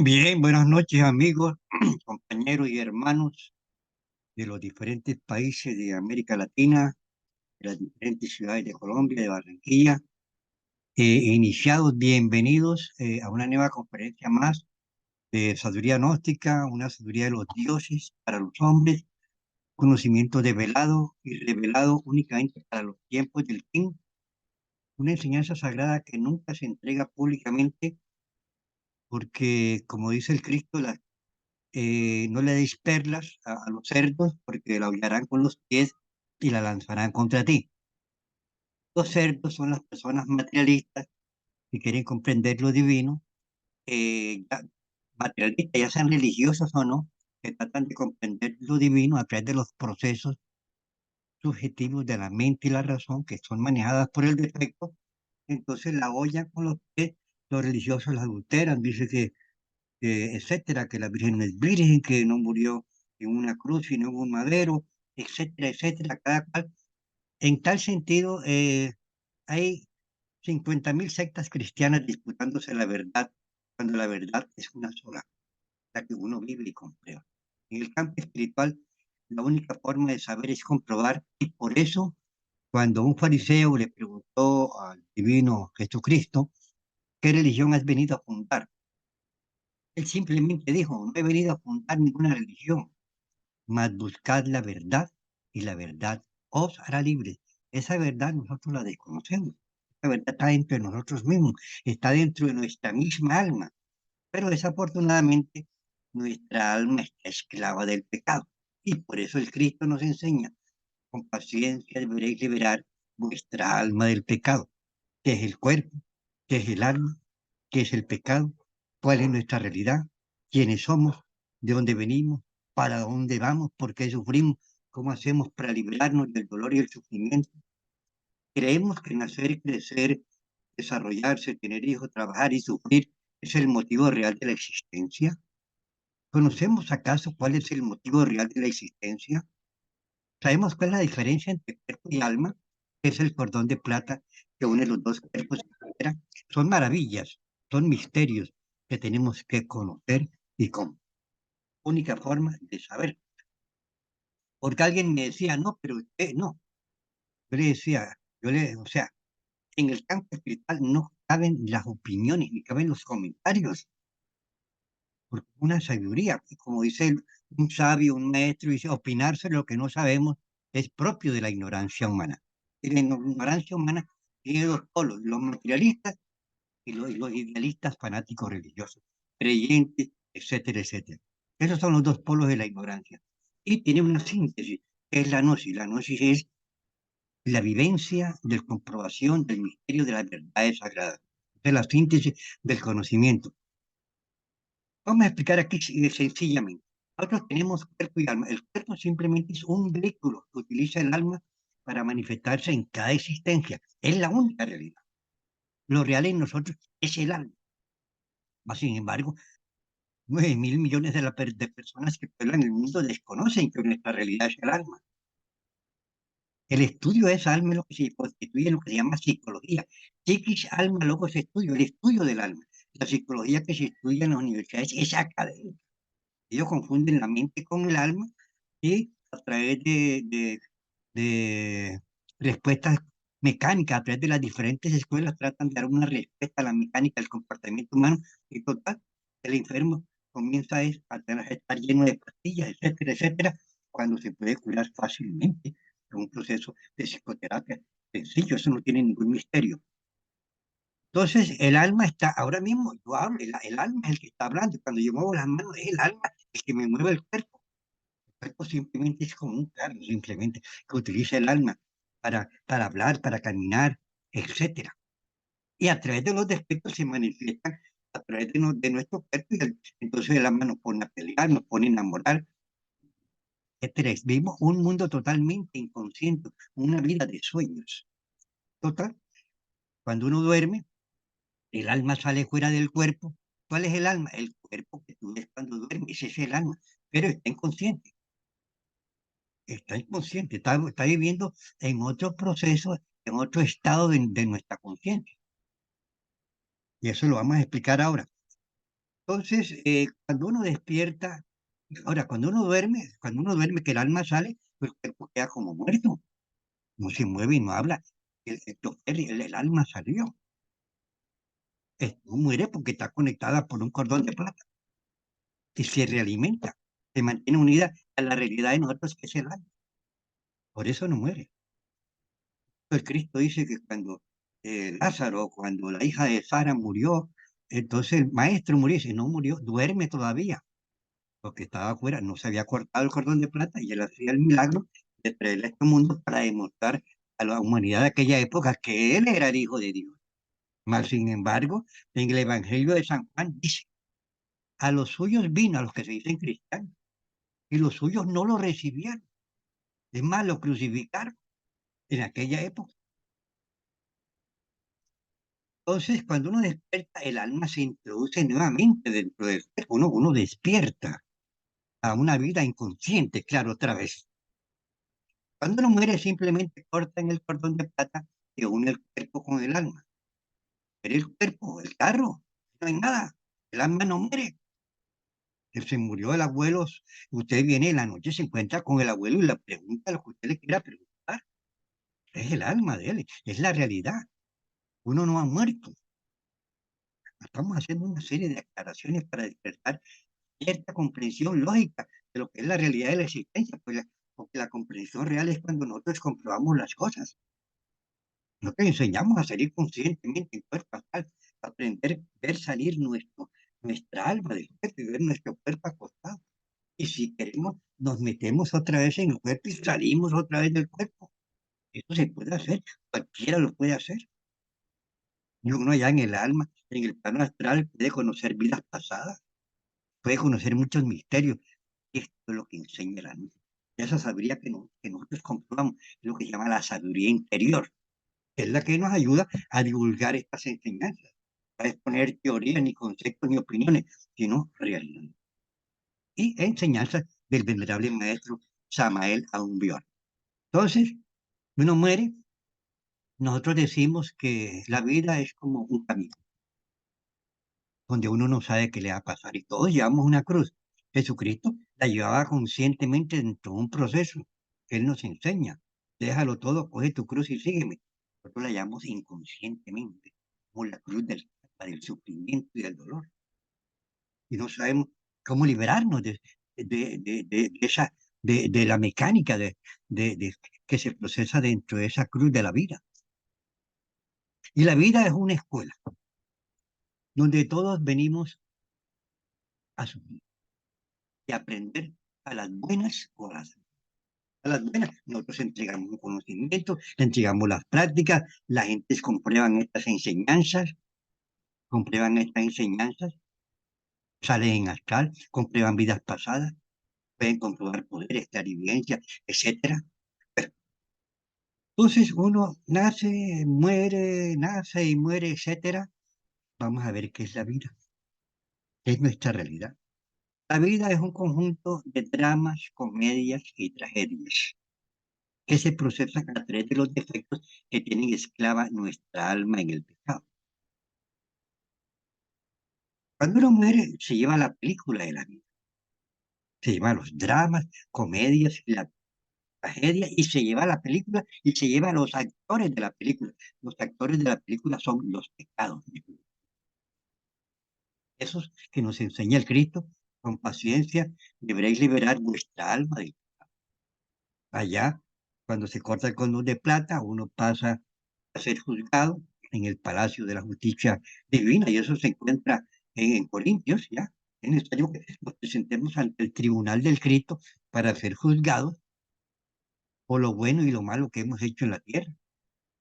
Bien, buenas noches amigos, compañeros y hermanos de los diferentes países de América Latina, de las diferentes ciudades de Colombia, de Barranquilla. Iniciados, bienvenidos a una nueva conferencia más de sabiduría gnóstica, una sabiduría de los dioses para los hombres, conocimiento develado y revelado únicamente para los tiempos del fin, una enseñanza sagrada que nunca se entrega públicamente porque, como dice el Cristo, no le deis perlas a los cerdos porque la hollarán con los pies y la lanzarán contra ti. Los cerdos son las personas materialistas que quieren comprender lo divino, materialistas, ya sean religiosos o no, que tratan de comprender lo divino a través de los procesos subjetivos de la mente y la razón que son manejadas por el defecto. Entonces la hollan con los pies, los religiosos la adulteran, dice etcétera, que la Virgen no es virgen, que no murió en una cruz, sino en un madero, etcétera, etcétera, cada cual. En tal sentido, hay 50.000 sectas cristianas disputándose la verdad, cuando la verdad es una sola, la que uno vive y comprueba. En el campo espiritual, la única forma de saber es comprobar, y por eso, cuando un fariseo le preguntó al divino Jesucristo, ¿qué religión has venido a fundar? Él simplemente dijo, no he venido a fundar ninguna religión, mas buscad la verdad y la verdad os hará libres. Esa verdad nosotros la desconocemos. Esa verdad está dentro de nosotros mismos, está dentro de nuestra misma alma. Pero desafortunadamente nuestra alma está esclava del pecado. Y por eso el Cristo nos enseña, con paciencia deberéis liberar vuestra alma del pecado, que es el cuerpo, que es el alma, que es el pecado, cuál es nuestra realidad, quiénes somos, de dónde venimos, para dónde vamos, por qué sufrimos, cómo hacemos para liberarnos del dolor y el sufrimiento. Creemos que nacer, crecer, desarrollarse, tener hijos, trabajar y sufrir es el motivo real de la existencia. ¿Conocemos acaso cuál es el motivo real de la existencia? ¿Sabemos cuál es la diferencia entre cuerpo y alma? ¿Qué es el cordón de plata que une los dos cuerpos, etcétera? Son maravillas, son misterios que tenemos que conocer y con única forma de saber. Porque alguien me decía, no, pero usted no. Yo le decía, o sea, en el campo espiritual no caben las opiniones ni caben los comentarios, porque una sabiduría, pues, como dice un sabio, un maestro, dice, opinar sobre lo que no sabemos es propio de la ignorancia humana. Y la ignorancia humana tiene dos polos, los materialistas y los idealistas fanáticos religiosos, creyentes, etcétera, etcétera. Esos son los dos polos de la ignorancia. Y tiene una síntesis, que es la gnosis. La gnosis es la vivencia de comprobación del misterio de las verdades sagradas. Es la síntesis del conocimiento. Vamos a explicar aquí sencillamente. Nosotros tenemos cuerpo y alma. El cuerpo simplemente es un vehículo que utiliza el alma para manifestarse en cada existencia. Es la única realidad. Lo real en nosotros es el alma. Mas, sin embargo, 9.000 millones de personas que pueblan el mundo desconocen que nuestra realidad es el alma. El estudio de esa alma es lo que se constituye en lo que se llama psicología. Psiquis, alma, logos, estudio, el estudio del alma. La psicología que se estudia en las universidades es académica. Ellos confunden la mente con el alma y a través de respuestas mecánicas, a través de las diferentes escuelas, tratan de dar una respuesta a la mecánica del comportamiento humano y total, el enfermo comienza a estar lleno de pastillas, etcétera, etcétera, cuando se puede curar fácilmente con un proceso de psicoterapia sencillo, eso no tiene ningún misterio. Entonces, el alma está, ahora mismo yo hablo, el alma es el que está hablando, cuando yo muevo las manos es el alma el que me mueve el cuerpo. El cuerpo simplemente es como un carro, simplemente, que utiliza el alma para hablar, para caminar, etcétera. Y a través de los defectos se manifiestan a través de nuestro cuerpo, y entonces el alma nos pone a pelear, nos pone a enamorar, etcétera. Vivimos un mundo totalmente inconsciente, una vida de sueños. Total, cuando uno duerme, el alma sale fuera del cuerpo. ¿Cuál es el alma? El cuerpo que tú ves cuando duermes, ese es el alma, pero está inconsciente, está viviendo en otro proceso, en otro estado de nuestra conciencia. Y eso lo vamos a explicar ahora. Entonces, cuando uno despierta, ahora, cuando uno duerme que el alma sale, pues el cuerpo queda como muerto, no se mueve y no habla. El alma salió. No muere porque está conectada por un cordón de plata y se realimenta, se mantiene unida a la realidad de nosotros que es el alma. Por eso no muere. El Cristo dice que cuando Lázaro, cuando la hija de Sara murió, entonces el maestro murió, dice, no murió, duerme todavía, porque estaba afuera, no se había cortado el cordón de plata y él hacía el milagro de traerle a este mundo para demostrar a la humanidad de aquella época que él era el Hijo de Dios. Mas, sin embargo, en el Evangelio de San Juan dice, a los suyos vino, a los que se dicen cristianos, y los suyos no lo recibieron. Es más, lo crucificaron en aquella época. Entonces, cuando uno despierta, el alma se introduce nuevamente dentro del cuerpo. Uno despierta a una vida inconsciente, claro, otra vez. Cuando uno muere, simplemente corta en el cordón de plata que une el cuerpo con el alma. Pero el cuerpo, el carro, no hay nada. El alma no muere. Que se murió el abuelo, usted viene en la noche, se encuentra con el abuelo y le pregunta lo que usted le quiera preguntar. Es el alma de él, es la realidad. Uno no ha muerto. Estamos haciendo una serie de aclaraciones para despertar cierta comprensión lógica de lo que es la realidad de la existencia, pues porque la comprensión real es cuando nosotros comprobamos las cosas. Nosotros enseñamos a salir conscientemente en cuerpo astral, a aprender a ver salir nuestra alma del cuerpo y ver nuestro cuerpo acostado. Y si queremos, nos metemos otra vez en el cuerpo y salimos otra vez del cuerpo. Eso se puede hacer, cualquiera lo puede hacer. Y uno ya en el alma, en el plano astral, puede conocer vidas pasadas, puede conocer muchos misterios. Y esto es lo que enseña la luz. Esa sabiduría que nosotros comprobamos es lo que se llama la sabiduría interior, que es la que nos ayuda a divulgar estas enseñanzas, a exponer teorías, ni conceptos, ni opiniones, sino realidad. Y enseñanzas del venerable maestro Samael Aumbior. Entonces, uno muere, nosotros decimos que la vida es como un camino, donde uno no sabe qué le va a pasar y todos llevamos una cruz. Jesucristo la llevaba conscientemente dentro de un proceso. Él nos enseña, déjalo todo, coge tu cruz y sígueme. Nosotros la llamamos inconscientemente, como la cruz del sufrimiento y del dolor. Y no sabemos cómo liberarnos de esa, de la mecánica que se procesa dentro de esa cruz de la vida. Y la vida es una escuela donde todos venimos a sufrir y aprender a las buenas o a las buenas. Nosotros entregamos un conocimiento, entregamos las prácticas, la gente comprueban estas enseñanzas, salen en astral, comprueban vidas pasadas, pueden comprobar poderes, clarividencia, etcétera. Entonces uno nace y muere, etcétera. Vamos a ver qué es la vida, qué es nuestra realidad. La vida es un conjunto de dramas, comedias y tragedias que se procesan a través de los defectos que tienen esclava nuestra alma en el pecado. Cuando uno muere, se lleva la película de la vida, se lleva los dramas, comedias y la tragedia, y se lleva la película y se lleva a los actores de la película. Los actores de la película son los pecados. Esos que nos enseña el Cristo, con paciencia, deberéis liberar vuestra alma de allá. Cuando se corta el cordón de plata, uno pasa a ser juzgado en el Palacio de la Justicia Divina, y eso se encuentra en Corintios, ¿ya? Es necesario que nos presentemos ante el tribunal del Cristo para ser juzgados por lo bueno y lo malo que hemos hecho en la tierra,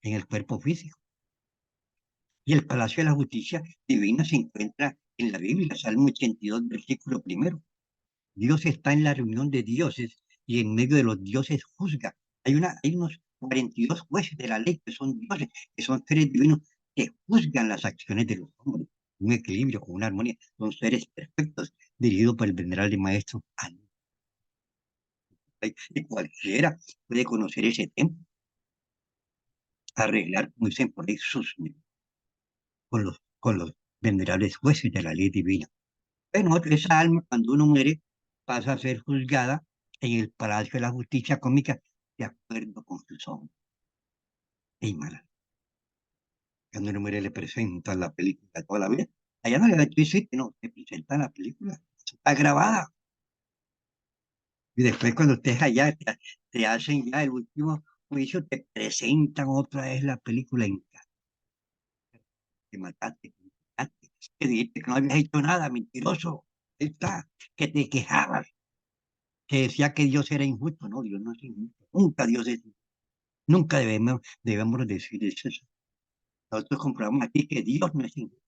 en el cuerpo físico. Y el Palacio de la Justicia Divina se encuentra en la Biblia, Salmo 82, versículo primero. Dios está en la reunión de dioses y en medio de los dioses juzga. Hay unos 42 jueces de la ley que son dioses, que son seres divinos que juzgan las acciones de los hombres. Un equilibrio, con una armonía. Son seres perfectos, dirigidos por el venerable maestro An. Y cualquiera puede conocer ese templo, arreglar, como dicen por ahí, con los venerables jueces de la ley divina. Bueno, esa alma, cuando uno muere, pasa a ser juzgada en el Palacio de la Justicia Cómica de acuerdo con sus obras. Y mala. Cuando uno muere, le presentan la película toda la vida. Allá no le da chiste, no, te presentan la película. Está grabada. Y después, cuando estés allá, te hacen ya el último juicio, te presentan otra vez la película en casa. Que mataste, que dijiste que no habías hecho nada, mentiroso. Ahí está, que te quejabas, que decía que Dios era injusto. No, Dios no es injusto. Nunca Dios es injusto. Nunca debemos decir eso. Nosotros comprobamos aquí que Dios no es injusto.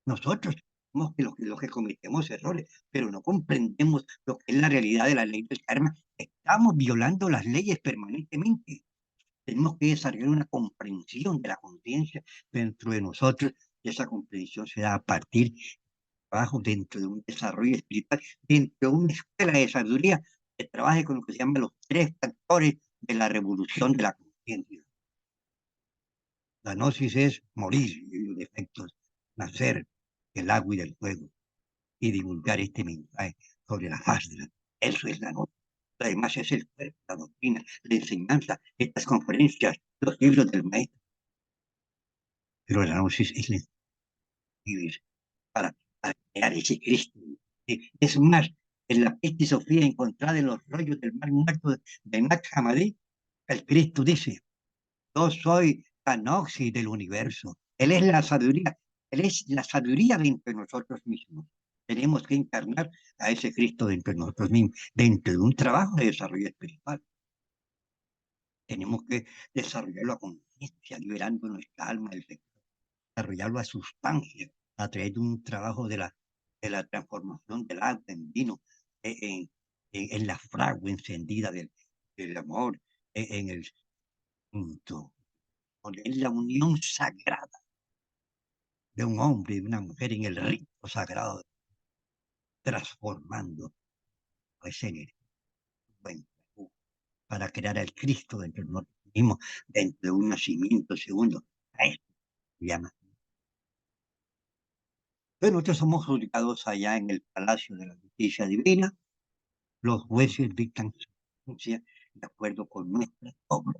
Nosotros somos los que cometemos errores, pero no comprendemos lo que es la realidad de la ley del karma. Estamos violando las leyes permanentemente. Tenemos que desarrollar una comprensión de la conciencia dentro de nosotros, y esa comprensión se da a partir de trabajo dentro de un desarrollo espiritual, dentro de una escuela de sabiduría que trabaje con lo que se llama los tres factores de la revolución de la conciencia. La gnosis es morir y los defectos, nacer del agua y del fuego y divulgar este mensaje sobre la faz de la tierra. Eso es la gnosis. Además es el cuerpo, la doctrina, la enseñanza, estas conferencias, los libros del maestro. Pero la gnosis es la vivir para crear ese Cristo. Es más, en la Pesti Sofía encontrada en los rollos del mar muerto de Nag Hammadi, el Cristo dice: yo soy Tanoxi del universo. Él es la sabiduría. Él es la sabiduría dentro de nosotros mismos. Tenemos que encarnar a ese Cristo dentro de nosotros mismos, dentro de un trabajo de desarrollo espiritual. Tenemos que desarrollarlo a conciencia, liberando nuestra alma del pecado, desarrollarlo a sustancia, a través de un trabajo de la transformación del agua en vino, en, en la fragua encendida del amor, en el punto, en la unión sagrada de un hombre y de una mujer en el rito sagrado, transformando ese energía para crear al Cristo dentro de nosotros mismos, dentro de un nacimiento segundo. A esto se llama. Pero nosotros somos juzgados allá en el Palacio de la Justicia Divina. Los jueces dictan su sentencia de acuerdo con nuestra obra.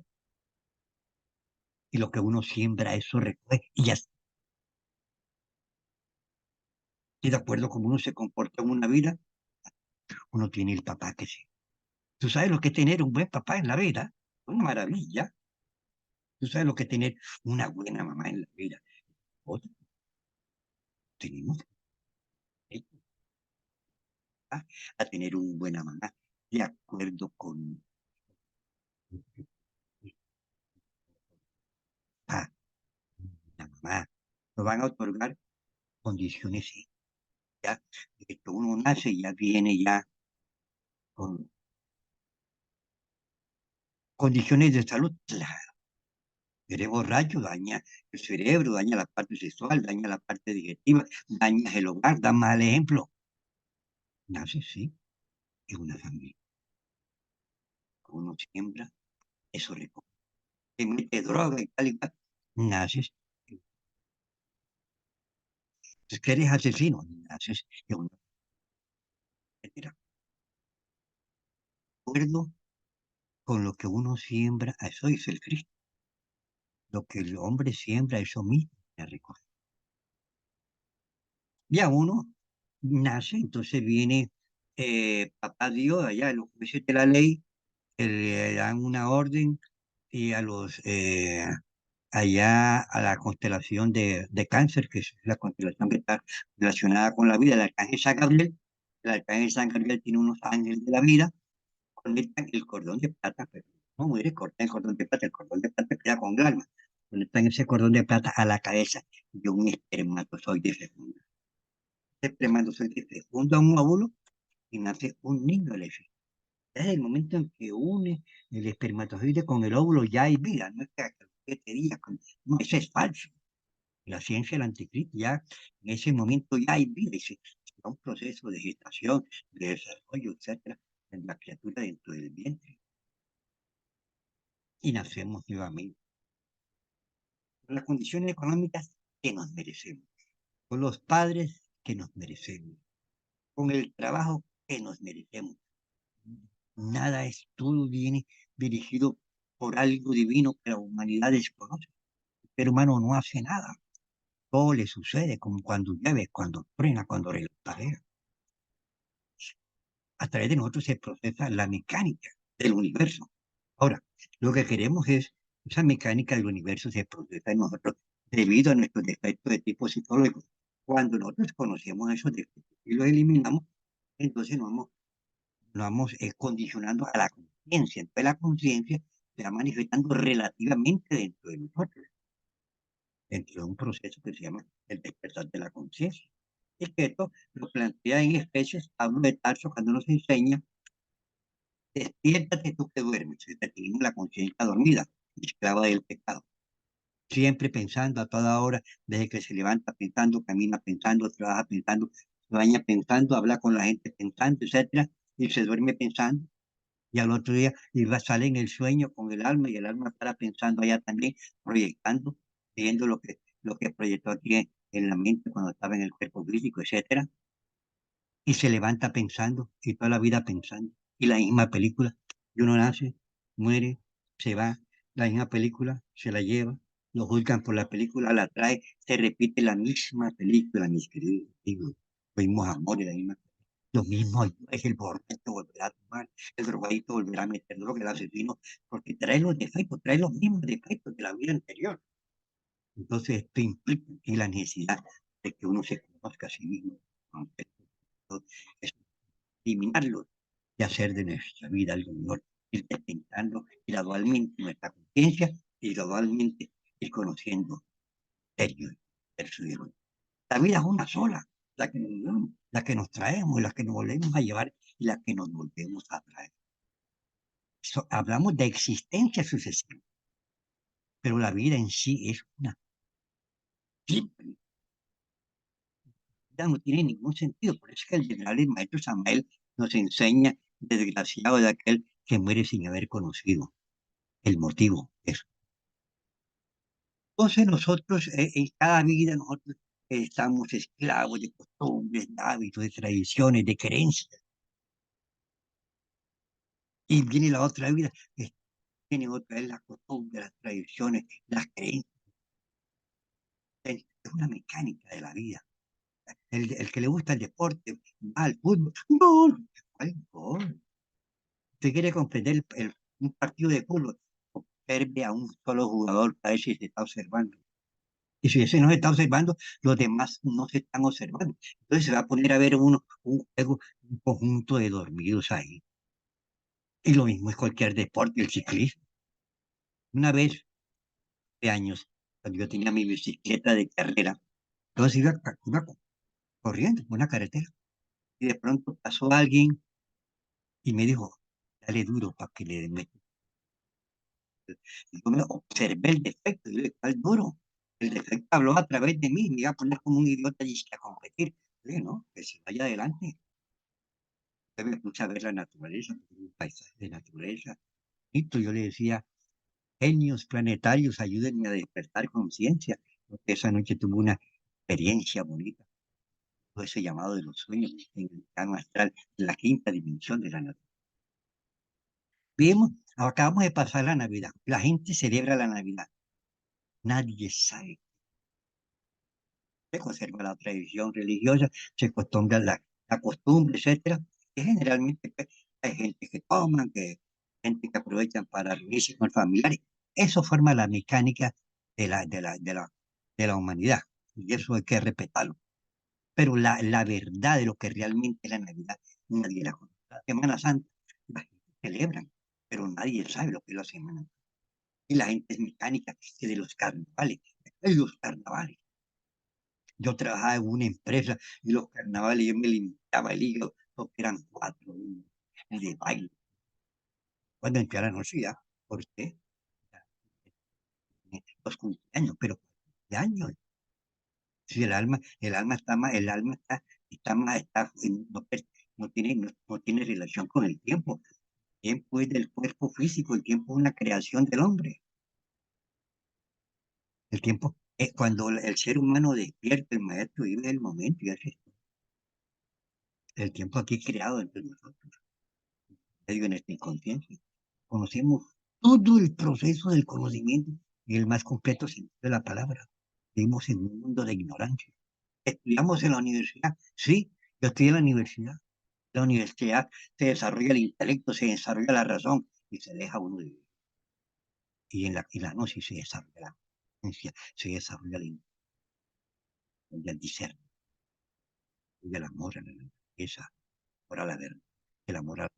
Y lo que uno siembra, eso recoge. Y ya, y de acuerdo con uno se comporta en una vida, uno tiene el papá que sí. Tú sabes lo que es tener un buen papá en la vida. Una maravilla. Tú sabes lo que es tener una buena mamá en la vida. Otra, tenemos que a tener una buena mamá de acuerdo con ah, la mamá. Nos van a otorgar condiciones ya. De que uno nace y ya viene ya con condiciones de salud. Claro, eres borracho, daña el cerebro, daña la parte sexual, daña la parte digestiva, daña el hogar, da mal ejemplo. Nace, sí, en una familia. Uno siembra, eso recoge. Te mete droga y tal y tal. Naces, es que eres asesino, naces en una etcétera. De acuerdo con lo que uno siembra, eso dice el Cristo. Lo que el hombre siembra, eso mismo se recoge. Ya uno nace, entonces viene papá Dios, allá los jueces de la ley, que le dan una orden y allá a la constelación de Cáncer, que es la constelación que está relacionada con la vida, el arcángel San Gabriel tiene unos ángeles de la vida, conectan el cordón de plata, pero no muere, corta el cordón de plata, el cordón de plata queda con el alma, conectan ese cordón de plata a la cabeza de un espermatozoide fecundo. Este espermatozoide fecunda un óvulo y nace un niño eléctrico. Desde el momento en que une el espermatozoide con el óvulo ya hay vida, no es que a los 7 días, no, eso es falso. La ciencia del anticristo ya en ese momento ya hay vida y se da un proceso de gestación, de desarrollo, etcétera, en la criatura dentro del vientre y nacemos nuevamente. Las condiciones económicas que nos merecemos, con los padres que nos merecemos. con el trabajo que nos merecemos. Nada es, todo viene dirigido por algo divino que la humanidad desconoce. El ser humano no hace nada. Todo le sucede como cuando llueve, cuando truena, cuando relampaguea. A través de nosotros se procesa la mecánica del universo. Ahora, lo que queremos es, esa mecánica del universo se procesa en nosotros debido a nuestros defectos de tipo psicológico. Cuando nosotros conocemos esos defectos y los eliminamos, entonces nos vamos condicionando a la conciencia. Entonces la conciencia se va manifestando relativamente dentro de nosotros, dentro de un proceso que se llama el despertar de la conciencia. Es que esto lo plantea en especies, hablo de Tarso cuando nos enseña, despiértate tú que duermes, tenemos la conciencia dormida, esclava del pecado, siempre pensando a toda hora, desde que se levanta pensando, camina pensando, trabaja pensando, se baña pensando, habla con la gente pensando, etcétera, y se duerme pensando. Y al otro día sale en el sueño con el alma y el alma para pensando allá también, proyectando, viendo lo que proyectó aquí en la mente cuando estaba en el cuerpo físico, etcétera, y se levanta pensando y toda la vida pensando. Y la misma película, y uno nace, muere, se va, la misma película se la lleva, lo juzgan por la película, la trae, se repite la misma película, mis queridos amigos, los mismos amores, la misma. Lo mismo es el borracho volverá a tomar, el drogadito volverá a meter droga, el asesino, porque trae los defectos, trae los mismos defectos de la vida anterior. Entonces, esto implica que la necesidad de que uno se conozca a sí mismo, aunque es eliminarlos y hacer de nuestra vida algo mejor, ir detectando gradualmente nuestra conciencia y gradualmente ir conociendo serio el suyo. La vida es una sola, la que nos llevamos, la que nos traemos, la que nos volvemos a llevar y la que nos volvemos a traer. Hablamos de existencia sucesiva, pero la vida en sí es una simple. Ya no tiene ningún sentido. Por eso es que el general y maestro Samuel nos enseña, desgraciado de aquel que muere sin haber conocido el motivo de eso. Entonces nosotros, en cada vida, nosotros estamos esclavos de costumbres, de hábitos, de tradiciones, de creencias. Y viene la otra vida, tiene otra vez las costumbres, las tradiciones, las creencias. Es una mecánica de la vida. El que le gusta el deporte, va al fútbol. ¡Gol! ¿Cuál gol? Usted quiere comprender un partido de fútbol, observe a un solo jugador para ver si se está observando. Y si ese no se está observando, los demás no se están observando. Entonces se va a poner a ver uno un juego, un conjunto de dormidos ahí. Y lo mismo es cualquier deporte, el ciclismo. Una vez, de años, cuando yo tenía mi bicicleta de carrera, entonces iba corriendo por una carretera. Y de pronto pasó alguien y me dijo, dale duro para que le meta. Y yo me observé el defecto, y yo le dije, ¿cuál duro? El defecto habló a través de mí, me iba a poner como un idiota y a competir. Yo dije, no, que se vaya adelante. Entonces me puse a ver la naturaleza, un paisaje de naturaleza. Y yo le decía, genios planetarios, ayúdenme a despertar conciencia. Porque esa noche tuve una experiencia bonita, todo ese llamado de los sueños en el plano astral, la quinta dimensión de la naturaleza. Vimos, acabamos de pasar la Navidad. La gente celebra la Navidad. Nadie sabe. Se conserva la tradición religiosa, se acostumbra la costumbre, etcétera. Y generalmente pues, hay gente que toman, gente que aprovechan para reunirse con familiares. Eso forma la mecánica de la humanidad. Y eso hay que respetarlo. Pero la verdad de lo que realmente es la Navidad, nadie la conoce. La Semana Santa, la gente celebra, pero nadie sabe lo que es la Semana Santa. Y la gente es mecánica, que de los carnavales, de los carnavales. Yo trabajaba en una empresa y los carnavales yo me limpiaba el hígado porque eran 4 días de baile. Cuando entré a la universidad, ¿por qué? Los cumpleaños, pero cumpleaños. Si el alma está más, el alma está más, no, no tiene relación con el tiempo. El tiempo es del cuerpo físico, el tiempo es una creación del hombre. El tiempo es cuando el ser humano despierta, el maestro vive el momento y hace esto. El tiempo aquí creado entre nosotros, medio en esta inconsciencia. Conocemos todo el proceso del conocimiento y el más completo sentido de la palabra. Vivimos en un mundo de ignorancia. Estudiamos en la universidad. Sí, yo estudié en la universidad. En la universidad se desarrolla el intelecto, se desarrolla la razón y se deja uno de vivir. Y la gnosis se desarrolla la conciencia, se desarrolla el discernimiento, el amor a la limpieza, el amor a la verdad, el amor a la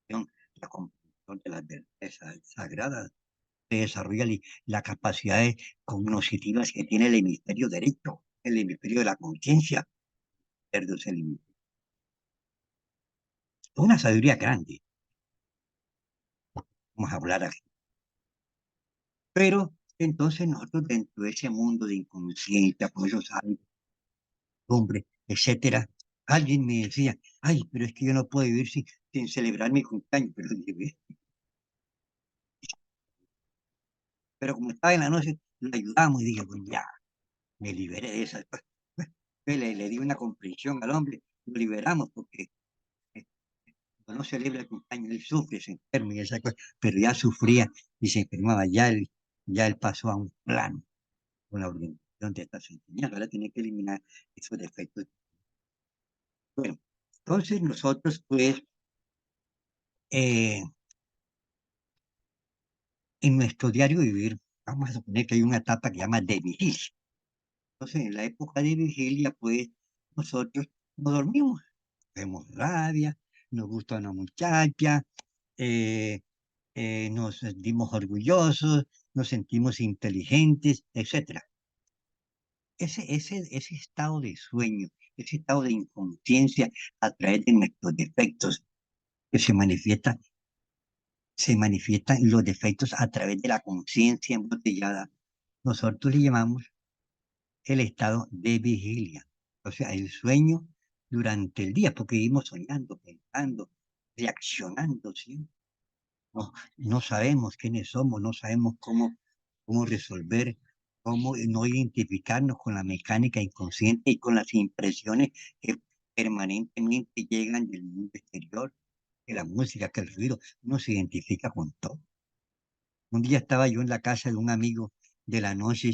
acción, la comprensión de las verdades sagradas. Se desarrolla la capacidad cognitivas que tiene el hemisferio derecho, el hemisferio de la conciencia. Cerdo es el hemisferio. Una sabiduría grande, vamos a hablar aquí. Pero entonces nosotros dentro de ese mundo de inconsciencia, con esos hábitos, hombres, etcétera, alguien me decía, ay, pero es que yo no puedo vivir sin celebrar mi cumpleaños, pero como estaba en la noche, lo ayudamos y dije, pues ya, me liberé de esa. Le di una comprensión al hombre, lo liberamos porque eh, cuando no celebra el cumpleaños, él sufre, se enferma y esa cosa, pero ya sufría y se enfermaba, ya él pasó a un plano con la orientación de estas enseñanzas, ahora tiene que eliminar esos defectos. Bueno, entonces nosotros pues eh, en nuestro diario vivir, vamos a suponer que hay una etapa que se llama de vigilia. Entonces en la época de vigilia pues nosotros no dormimos, vemos rabia, nos gusta una muchacha, eh, nos sentimos orgullosos, nos sentimos inteligentes, etcétera. Ese estado de sueño, ese estado de inconsciencia a través de nuestros defectos, que se manifiestan los defectos a través de la conciencia embotellada, nosotros le llamamos el estado de vigilia. O sea, el sueño durante el día, porque vivimos soñando, pensando, reaccionando, ¿sí? No sabemos quiénes somos, no sabemos cómo resolver, cómo no identificarnos con la mecánica inconsciente y con las impresiones que permanentemente llegan del mundo exterior, que la música, que el ruido, uno se identifica con todo. Un día estaba yo en la casa de un amigo de la noche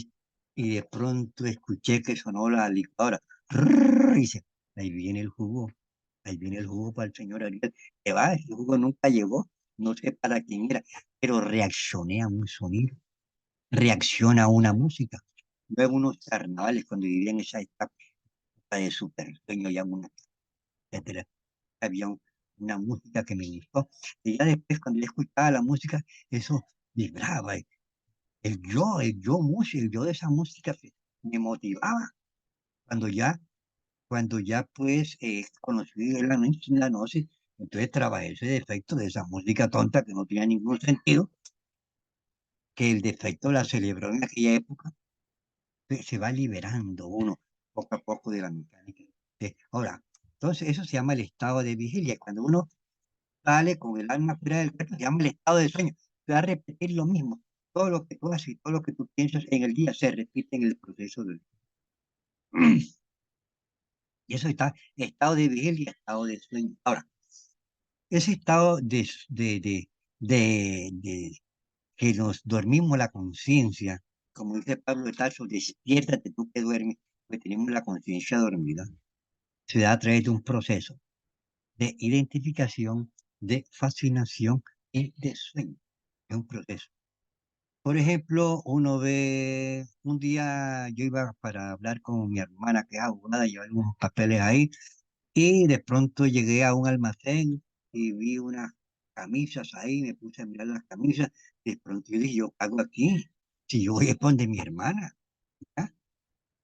y de pronto escuché que sonó la licuadora. Y dice, ahí viene el jugo para el señor Ariel. Que va, el jugo nunca llegó, no sé para quién era, pero reaccioné a un sonido, reacciona a una música. Luego unos carnavales, cuando vivía en esa etapa de super sueño, ya una, etcétera, había una música que me gustó. Y ya después, cuando yo escuchaba la música, eso vibraba. El yo de esa música me motivaba. Cuando ya, cuando ya pues conocí la noche, entonces trabajé ese defecto de esa música tonta que no tenía ningún sentido, que el defecto la celebró en aquella época, se va liberando uno poco a poco de la mecánica. Ahora, entonces eso se llama el estado de vigilia. Cuando uno sale con el alma fuera del cuerpo, se llama el estado de sueño. Se va a repetir lo mismo. Todo lo que tú haces y todo lo que tú piensas en el día se repite en el proceso del. Y eso está, estado de vigilia, estado de sueño. Ahora, ese estado de que nos dormimos la conciencia, como dice Pablo de Tarso, despiértate tú que duermes, porque tenemos la conciencia dormida, se da a través de un proceso de identificación, de fascinación y de sueño. Es un proceso. Por ejemplo, uno ve, un día yo iba para hablar con mi hermana que es abogada, llevé unos papeles ahí, y de pronto llegué a un almacén y vi unas camisas ahí, me puse a mirar las camisas, y de pronto yo dije, ¿yo qué hago aquí? Si yo voy a donde mi hermana, ¿ya?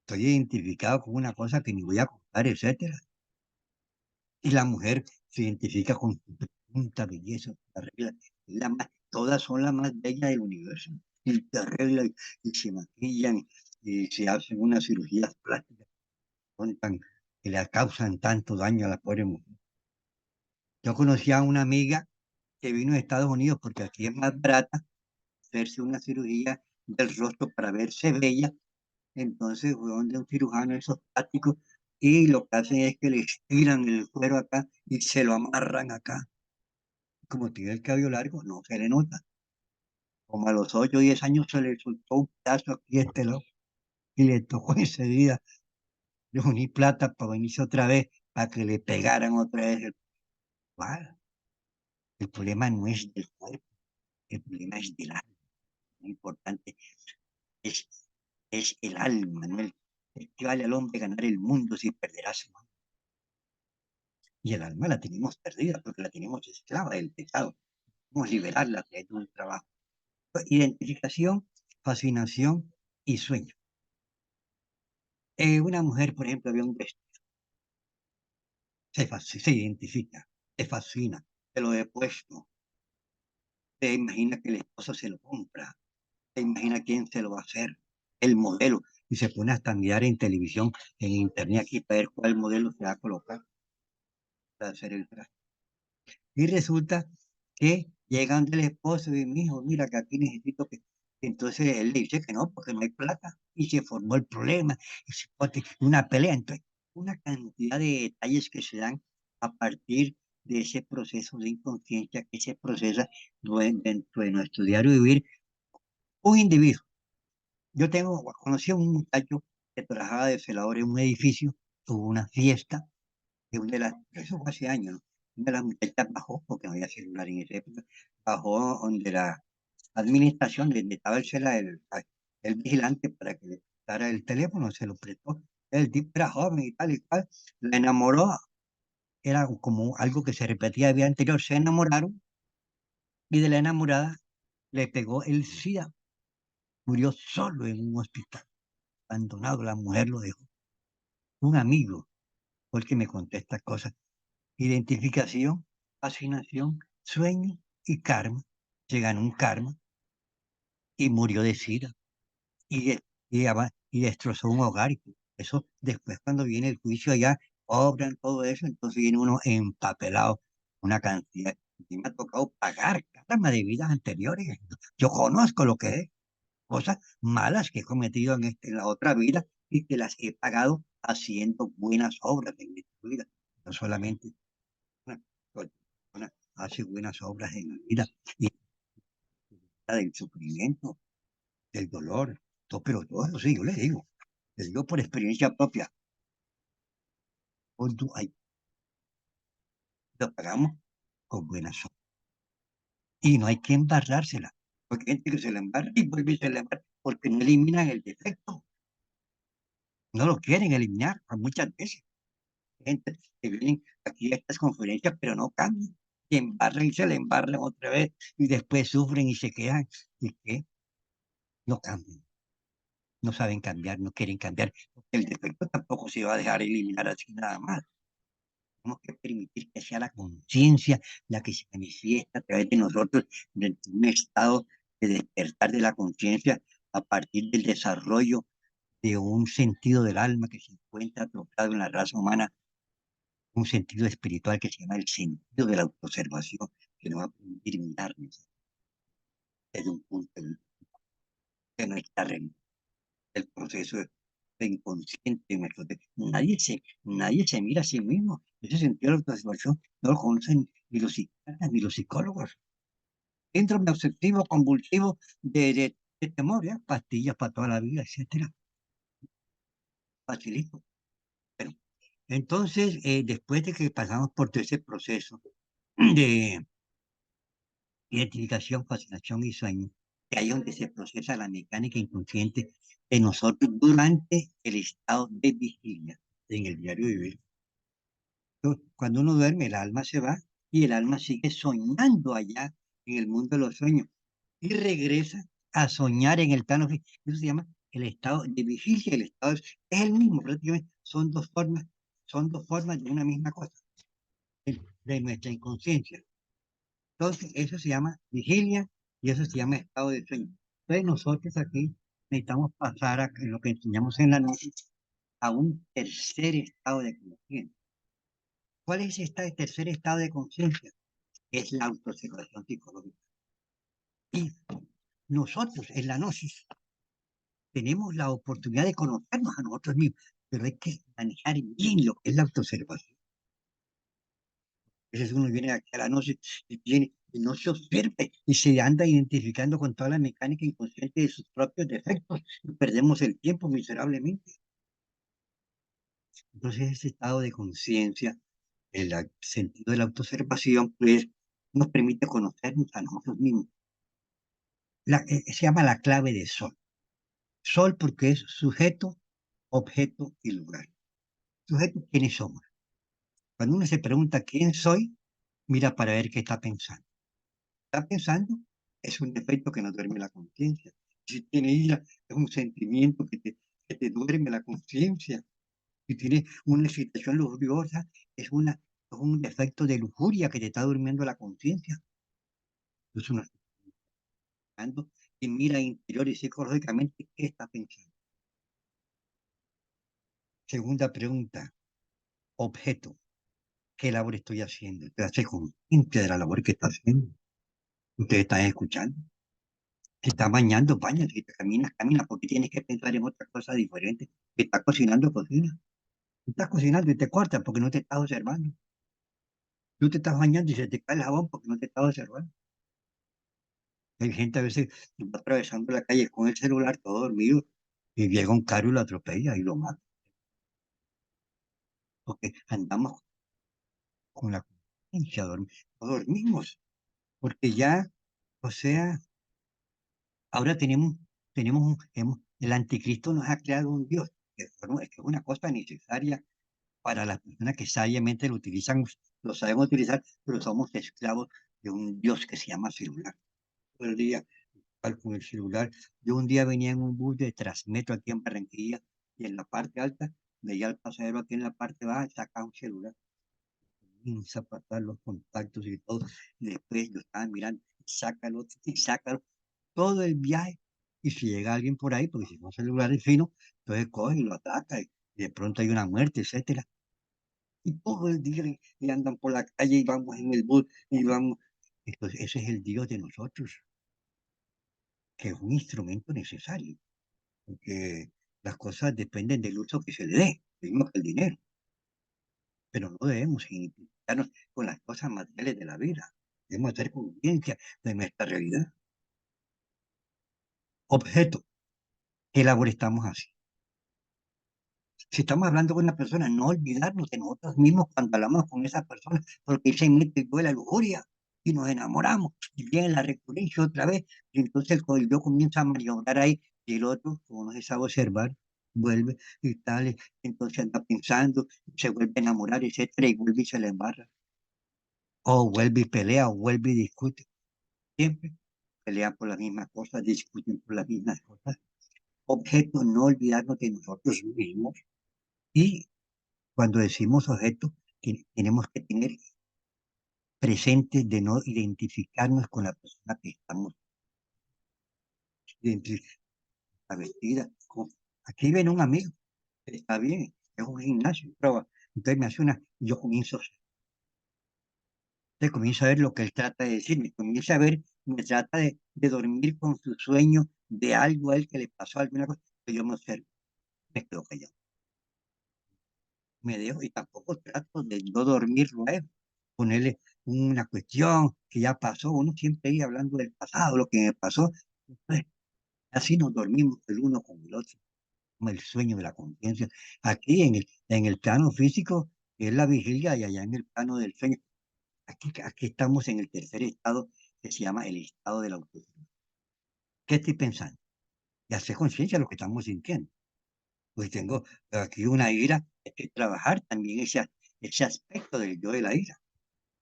Estoy identificado con una cosa que ni voy a contar, etcétera. Y la mujer se identifica con su punta belleza, la regla, es todas son las más bellas del universo. Y se arreglan y se maquillan y se hacen unas cirugías plásticas son que le causan tanto daño a la pobre mujer. Yo conocí a una amiga que vino de Estados Unidos porque aquí es más barata hacerse una cirugía del rostro para verse bella. Entonces fue donde un cirujano de esos plásticos y lo que hacen es que le estiran el cuero acá y se lo amarran acá. Como tiene el cabello largo, no se le nota. Como a los 8 o 10 años se le soltó un pedazo aquí a este lado y le tocó enseguida reunir plata para venirse otra vez, para que le pegaran otra vez el cual. El problema no es del cuerpo, el problema es del alma. Lo importante es, es el alma, no el que vale al hombre ganar el mundo si perderá su alma. Y el alma la tenemos perdida porque la tenemos esclava del pecado. Vamos a liberarla a través de un trabajo. Identificación, fascinación y sueño. Una mujer, por ejemplo, ve un vestido, se identifica, se fascina, se lo he puesto, se imagina que el esposo se lo compra, se imagina quién se lo va a hacer, el modelo, y se pone hasta a mirar en televisión, en internet aquí para ver cuál modelo se va a colocar para hacer el traje. Y resulta que llegan del esposo y mi hijo, mira que aquí necesito que... Entonces él le dice que no, porque no hay plata. Y se formó el problema, y se pone una pelea. Entonces, una cantidad de detalles que se dan a partir de ese proceso de inconsciencia que se procesa dentro de nuestro diario vivir. Un individuo. Conocí a un muchacho que trabajaba de celador en un edificio, tuvo una fiesta de una de las, eso fue hace años, ¿no? Una de las muchachas bajó, porque no había celular en esa época, bajó donde la administración le estaba el vigilante para que le prestara el teléfono, se lo prestó. El tipo era joven y tal y cual, la enamoró, era como algo que se repetía el día anterior, se enamoraron y de la enamorada le pegó el SIDA, murió solo en un hospital, abandonado, la mujer lo dejó. Un amigo fue el que me contó estas cosas. Identificación, fascinación, sueño y karma. Se ganó un karma y murió de sida y destrozó un hogar. Y eso después cuando viene el juicio allá, obran todo eso, entonces viene uno empapelado, una cantidad. Y me ha tocado pagar karma de vidas anteriores. Yo conozco lo que es, cosas malas que he cometido en la otra vida y que las he pagado haciendo buenas obras en esta vida. No solamente una persona hace buenas obras en la vida y del sufrimiento, del dolor, todo, pero todo eso sí, yo les digo por experiencia propia, ahí lo pagamos con buenas obras y no hay que embarrársela, porque hay gente que se la embarra y vuelve y se la embarra porque no eliminan el defecto, no lo quieren eliminar muchas veces. Gente que vienen aquí a estas conferencias, pero no cambian, se embarran y se la embarran otra vez y después sufren y se quedan y que no cambian. No saben cambiar, no quieren cambiar. El defecto tampoco se va a dejar eliminar así nada más. Tenemos que permitir que sea la conciencia la que se manifiesta a través de nosotros dentro de un estado de despertar de la conciencia a partir del desarrollo de un sentido del alma que se encuentra atrofiado en la raza humana, un sentido espiritual que se llama el sentido de la autoobservación, que nos va a permitir mirarnos desde un punto de vista de nuestra realidad, el proceso de inconsciente en nuestro nadie se mira a sí mismo. Ese sentido de autosatisfacción no lo conocen ni los psiquiatras ni los psicólogos. Síndrome obsesivo convulsivo de temor, ¿ya? Pastillas para toda la vida, etcétera. Facilito. Pero, entonces, después de que pasamos por todo ese proceso de identificación, fascinación y sueño, que ahí es donde se procesa la mecánica inconsciente de nosotros durante el estado de vigilia en el diario vivir. Cuando uno duerme, el alma se va y el alma sigue soñando allá en el mundo de los sueños y regresa a soñar en el plano físico. Eso se llama el estado de vigilia. Es el mismo, prácticamente. Son dos formas de una misma cosa, de nuestra inconsciencia. Entonces, eso se llama vigilia y eso se llama estado de sueño. Entonces, nosotros aquí necesitamos pasar a lo que enseñamos en la noche a un tercer estado de conciencia. ¿Cuál es este tercer estado de conciencia? Es la autoobservación psicológica. Y nosotros en la gnosis tenemos la oportunidad de conocernos a nosotros mismos. pero hay que manejar bien lo que es la autoobservación. A veces uno viene aquí a la noche y viene y no se observa y se anda identificando con toda la mecánica inconsciente de sus propios defectos y perdemos el tiempo miserablemente. Entonces, ese estado de conciencia, el sentido de la autoobservación, pues nos permite conocernos a nosotros mismos. Se llama la clave de Sol. Sol porque es sujeto, objeto y lugar. Sujeto, ¿quiénes somos? Cuando uno se pregunta quién soy, mira para ver qué está pensando. Está pensando es un defecto que nos duerme la conciencia. Si tiene ira, es un sentimiento que te duerme la conciencia. Si tienes una excitación lujuriosa, es un defecto de lujuria que te está durmiendo la conciencia. Entonces uno está pensando y mira interior y psicológicamente qué está pensando. Segunda pregunta, objeto. ¿Qué labor estoy haciendo? Te hace consciente de la labor que está haciendo. Ustedes están escuchando. Si estás bañando, bañas. Si te caminas, camina, porque tienes que pensar en otra cosa diferente. Si estás cocinando, cocina. Si estás cocinando y te cortas porque no te estás observando. Tú te estás bañando y se te cae el jabón porque no te estás observando. Hay gente a veces que va atravesando la calle con el celular todo dormido y llega un carro y lo atropella y lo mata. Porque andamos con la conciencia, no dormimos. Porque ya, o sea, ahora el anticristo nos ha creado un Dios, que es una cosa necesaria para las personas que sabiamente lo utilizan, lo saben utilizar, pero somos esclavos de un Dios que se llama celular. Todo el día con el celular. Yo un día venía en un bus de Transmetro aquí en Barranquilla y en la parte alta veía al pasajero aquí en la parte baja sacar un celular, comienza a pasar los contactos y todo. Y después yo estaba mirando, sácalo y sácalo todo el viaje. Y si llega alguien por ahí, porque si no celular es fino, entonces coge y lo ataca y de pronto hay una muerte, etcétera. Y todo el día y andan por la calle y vamos en el bus y vamos. Entonces ese es el Dios de nosotros, que es un instrumento necesario, porque las cosas dependen del uso que se le dé, lo mismo que el dinero, pero no debemos identificarnos con las cosas materiales de la vida. Debemos hacer conciencia de nuestra realidad. Objeto, ¿qué labor estamos haciendo? Si estamos hablando con una persona, no olvidarnos de nosotros mismos cuando hablamos con esa persona, porque se mete y la lujuria y nos enamoramos y viene la recurrencia otra vez, y entonces el yo comienza a maniobrar ahí y el otro, como no se sabe observar, vuelve y tal, entonces anda pensando, se vuelve a enamorar, etcétera, y vuelve y se le embarra, o vuelve y pelea, o vuelve y discute, siempre pelean por las mismas cosas, discuten por las mismas cosas. Objeto, no olvidarnos de nosotros mismos. Y cuando decimos objeto, tenemos que tener presente de no identificarnos con la persona que estamos identificando, vestida. Aquí viene un amigo, está bien, es un gimnasio, prueba. Entonces me hace yo comienzo a ver lo que él trata de decir, me comienza a ver, me trata de dormir con su sueño de algo a él que le pasó alguna cosa, que yo me observo, me quedo callado, me dejo y tampoco trato de no dormirlo a él, ponerle una cuestión que ya pasó, uno siempre ahí hablando del pasado, lo que me pasó, entonces, así nos dormimos el uno con el otro, como el sueño de la conciencia. Aquí en el plano físico es la vigilia y allá en el plano del sueño. Aquí estamos en el tercer estado que se llama el estado de la autoestima. ¿Qué estoy pensando? Y hacer conciencia de lo que estamos sintiendo. Pues tengo aquí una ira, hay que trabajar también ese aspecto del yo de la ira.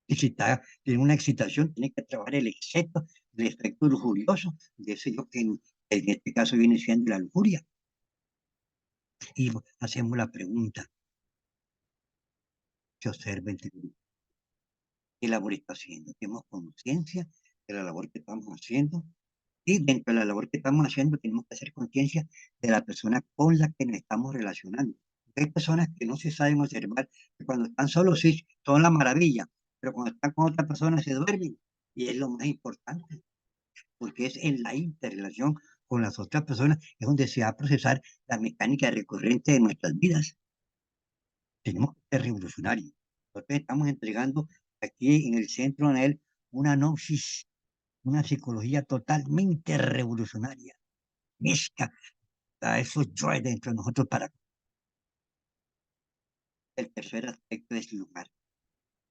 Y si tiene una excitación, tiene que trabajar el exceso, el efecto lujurioso de ese yo que en este caso viene siendo la lujuria. Y hacemos la pregunta, ¿se observa el qué labor está haciendo? ¿Tenemos conciencia de la labor que estamos haciendo? Y dentro de la labor que estamos haciendo, tenemos que hacer conciencia de la persona con la que nos estamos relacionando. Hay personas que no se saben observar, que cuando están solos sí son la maravilla, pero cuando están con otra persona se duermen. Y es lo más importante, porque es en la interrelación con las otras personas, es donde se va a procesar la mecánica recurrente de nuestras vidas. Tenemos que ser revolucionarios. Nosotros estamos entregando aquí en el centro de él una gnosis, una psicología totalmente revolucionaria. Mezcla a esos joy dentro de nosotros para el tercer aspecto es lugar.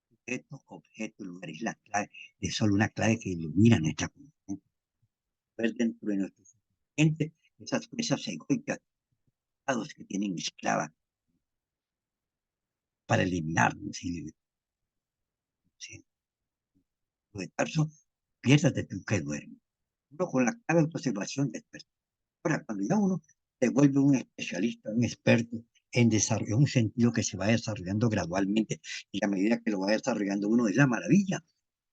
Sujeto, objeto, lugar es la clave, es solo una clave que ilumina nuestra conciencia. Ver dentro de nuestro gente esas fuerzas egoicas que tienen esclava para eliminarnos y si, de tarso, piérdate tú que duermes. Uno con la clave de autoobservación despertar. Ahora, cuando ya uno se vuelve un especialista, un experto en desarrollo, un sentido que se va desarrollando gradualmente y a medida que lo va desarrollando uno es la maravilla,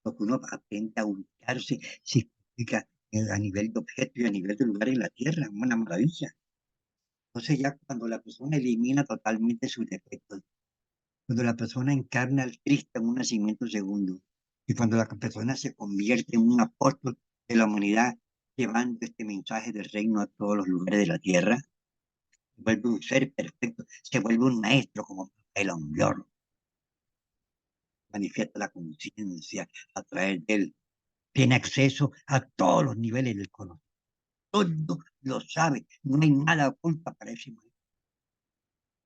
porque uno aprende a ubicarse, significa a nivel de objeto y a nivel de lugar en la tierra, una maravilla. Entonces ya cuando la persona elimina totalmente sus defectos, cuando la persona encarna al Cristo en un nacimiento segundo, y cuando la persona se convierte en un apóstol de la humanidad, llevando este mensaje del reino a todos los lugares de la tierra, se vuelve un ser perfecto, se vuelve un maestro como el hombre, manifiesta la conciencia a través de él, tiene acceso a todos los niveles del conocimiento, todo lo sabe, no hay nada oculto para ese maestro.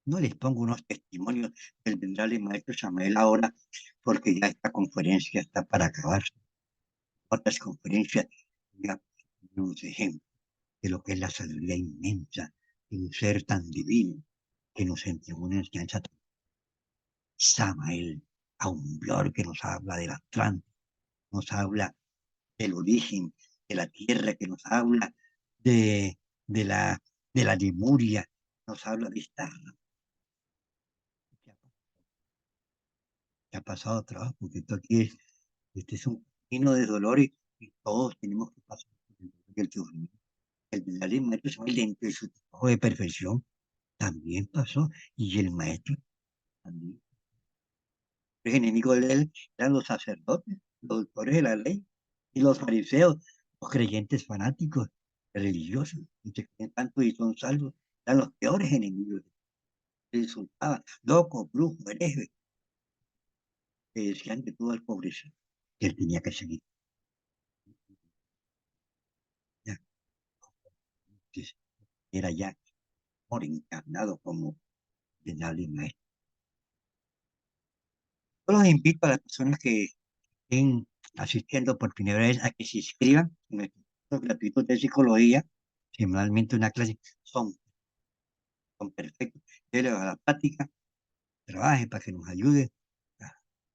No les pongo unos testimonios del venerable maestro Samael ahora, porque ya esta conferencia está para acabar. Otras conferencias ya unos ejemplos de lo que es la sabiduría inmensa de un ser tan divino que nos entregó una enseñanza tan Samael, a un Bior que nos habla del Atlántico, nos habla del origen de la tierra, que nos habla de, de la, de la Lemuria, nos habla de esta que ha pasado trabajo, porque esto aquí es, este es un camino de dolor y todos tenemos que pasar por el dolor y el sufrimiento. El verdadero maestro Samuel, dentro de su trabajo de perfección, también pasó, y el maestro también. Los enemigos de él eran los sacerdotes, los doctores de la ley y los fariseos, los creyentes fanáticos, religiosos, y se creen tanto y son salvos, eran los peores enemigos. Se insultaban, loco, brujo, hereje, que decían de todo al pobreza, que él tenía que seguir. Ya, entonces, era ya por encarnado como de nadie maestro. Yo los invito a las personas que estén asistiendo por primera vez a que se inscriban en nuestros cursos gratuitos de psicología, semanalmente una clase, son perfectos. Dele a la práctica, trabaje para que nos ayude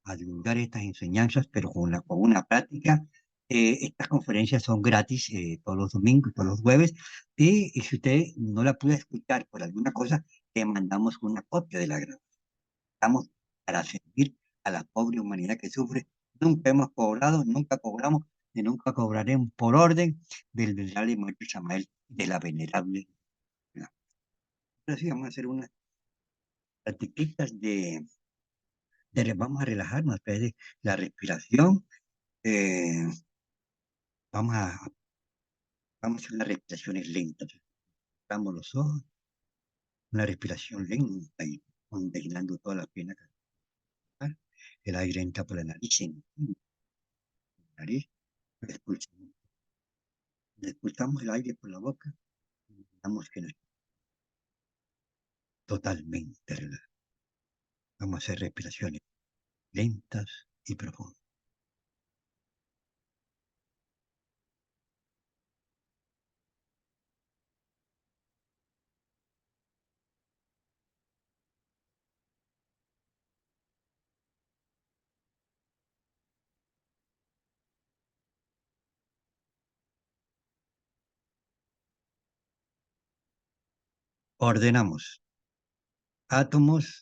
a divulgar estas enseñanzas, pero con una práctica. Estas conferencias son gratis todos los domingos, todos los jueves, y si usted no la puede escuchar por alguna cosa, le mandamos una copia de la grabación. Estamos para servir a la pobre humanidad que sufre. Nunca hemos cobrado, nunca cobramos y nunca cobraremos por orden del venerable maestro Samael de la venerable. Ahora sí, vamos a hacer unas practiquitas vamos a relajarnos a través de la respiración. eh, vamos a, vamos a hacer unas respiraciones lentas. Cerramos los ojos, una respiración lenta y condenando toda la pena. El aire entra por la nariz, nariz, expulsamos, expulsamos el aire por la boca. Damos que no es totalmente relajado. Vamos a hacer respiraciones lentas y profundas. Ordenamos átomos